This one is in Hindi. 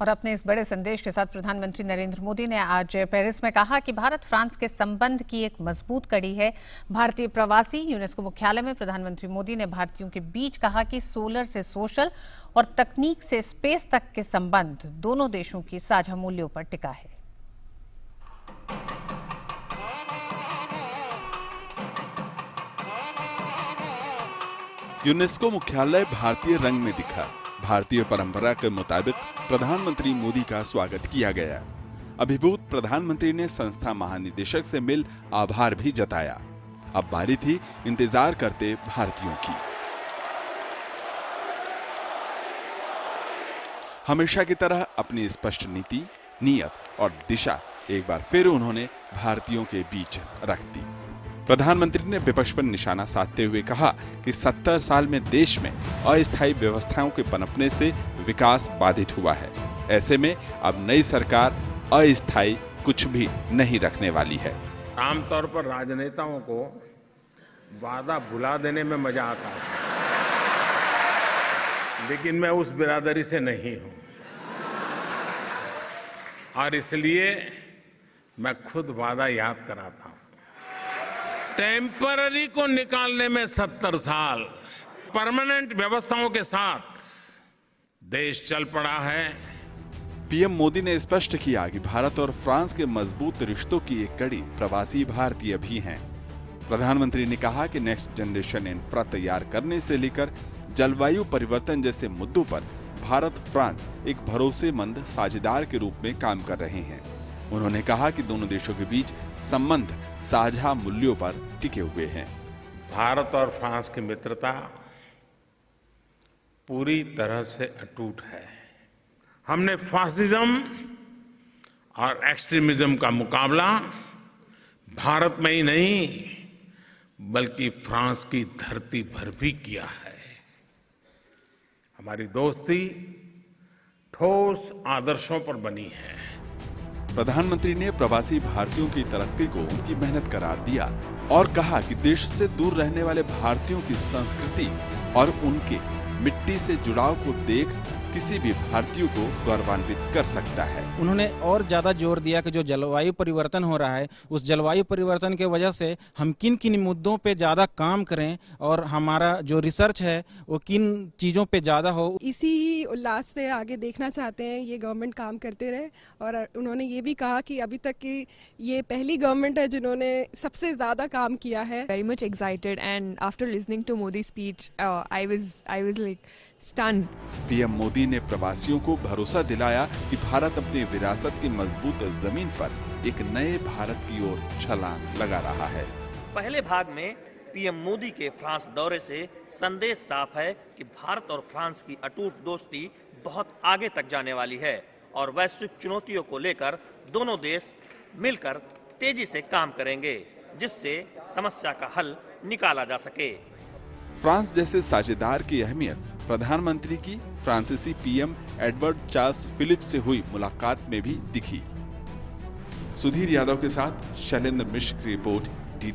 और अपने इस बड़े संदेश के साथ प्रधानमंत्री नरेंद्र मोदी ने आज पेरिस में कहा कि भारत फ्रांस के संबंध की एक मजबूत कड़ी है भारतीय प्रवासी। यूनेस्को मुख्यालय में प्रधानमंत्री मोदी ने भारतीयों के बीच कहा कि सोलर से सोशल और तकनीक से स्पेस तक के संबंध दोनों देशों की साझा मूल्यों पर टिका है। यूनेस्को मुख्यालय भारतीय रंग में दिखा। भारतीय परंपरा के मुताबिक प्रधानमंत्री मोदी का स्वागत किया गया। अभिभूत प्रधानमंत्री ने संस्था महानिदेशक से मिल आभार भी जताया। अब बारी थी इंतजार करते भारतीयों की। हमेशा की तरह अपनी स्पष्ट नीति, नियत और दिशा एक बार फिर उन्होंने भारतीयों के बीच रख दी। प्रधानमंत्री ने विपक्ष पर निशाना साधते हुए कहा कि 70 साल में देश में अस्थायी व्यवस्थाओं के पनपने से विकास बाधित हुआ है। ऐसे में अब नई सरकार अस्थायी कुछ भी नहीं रखने वाली है। आमतौर पर राजनेताओं को वादा भुला देने में मजा आता है, लेकिन मैं उस बिरादरी से नहीं हूं और इसलिए मैं खुद वादा याद कराता हूं। टेम्पररी को निकालने में 70 साल, परमानेंट व्यवस्थाओं के साथ देश चल पड़ा है। पीएम मोदी ने स्पष्ट किया कि भारत और फ्रांस के मजबूत रिश्तों की एक कड़ी प्रवासी भारतीय भी हैं। प्रधानमंत्री ने कहा कि नेक्स्ट जनरेशन इंफ्रा तैयार करने से लेकर जलवायु परिवर्तन जैसे मुद्दों पर भारत फ्रांस एक भरोसेमंद साझेदार के रूप में काम कर रहे हैं। उन्होंने कहा कि दोनों देशों के बीच संबंध साझा मूल्यों पर टिके हुए हैं। भारत और फ्रांस की मित्रता पूरी तरह से अटूट है। हमने फासिज्म और एक्सट्रीमिज्म का मुकाबला भारत में ही नहीं बल्कि फ्रांस की धरती पर भी किया है। हमारी दोस्ती ठोस आदर्शों पर बनी है। प्रधानमंत्री ने प्रवासी भारतीयों की तरक्की को उनकी मेहनत करार दिया और कहा कि देश से दूर रहने वाले भारतीयों की संस्कृति और उनके मिट्टी से जुड़ाव को देख किसी भी भारतीय को गौरवान्वित कर सकता है। उन्होंने और ज्यादा जोर दिया कि जो जलवायु परिवर्तन हो रहा है, उस जलवायु परिवर्तन के वजह से हम किन किन मुद्दों पे ज्यादा काम करें और हमारा जो रिसर्च है वो किन चीजों पे ज्यादा हो। इसी ही उल्लास से आगे देखना चाहते हैं ये गवर्नमेंट काम करते रहे। और उन्होंने ये भी कहा कि अभी तक की ये पहली गवर्नमेंट है जिन्होंने सबसे ज्यादा काम किया है। Very much excited and after listening to Modi's speech, I was like stunned. PM Modi ने प्रवासियों को भरोसा दिलाया कि भारत अपनी विरासत की मजबूत जमीन पर एक नए भारत की ओर छलांग लगा रहा है। पहले भाग में पीएम मोदी के फ्रांस दौरे से संदेश साफ है कि भारत और फ्रांस की अटूट दोस्ती बहुत आगे तक जाने वाली है और वैश्विक चुनौतियों को लेकर दोनों देश मिलकर तेजी से काम करेंगे जिससे समस्या का हल निकाला जा सके। फ्रांस जैसे साझेदार की अहमियत प्रधानमंत्री की फ्रांसीसी पीएम एडवर्ड चार्ल्स फिलिप से हुई मुलाकात में भी दिखी। सुधीर यादव के साथ शैलेंद्र मिश्र की रिपोर्ट,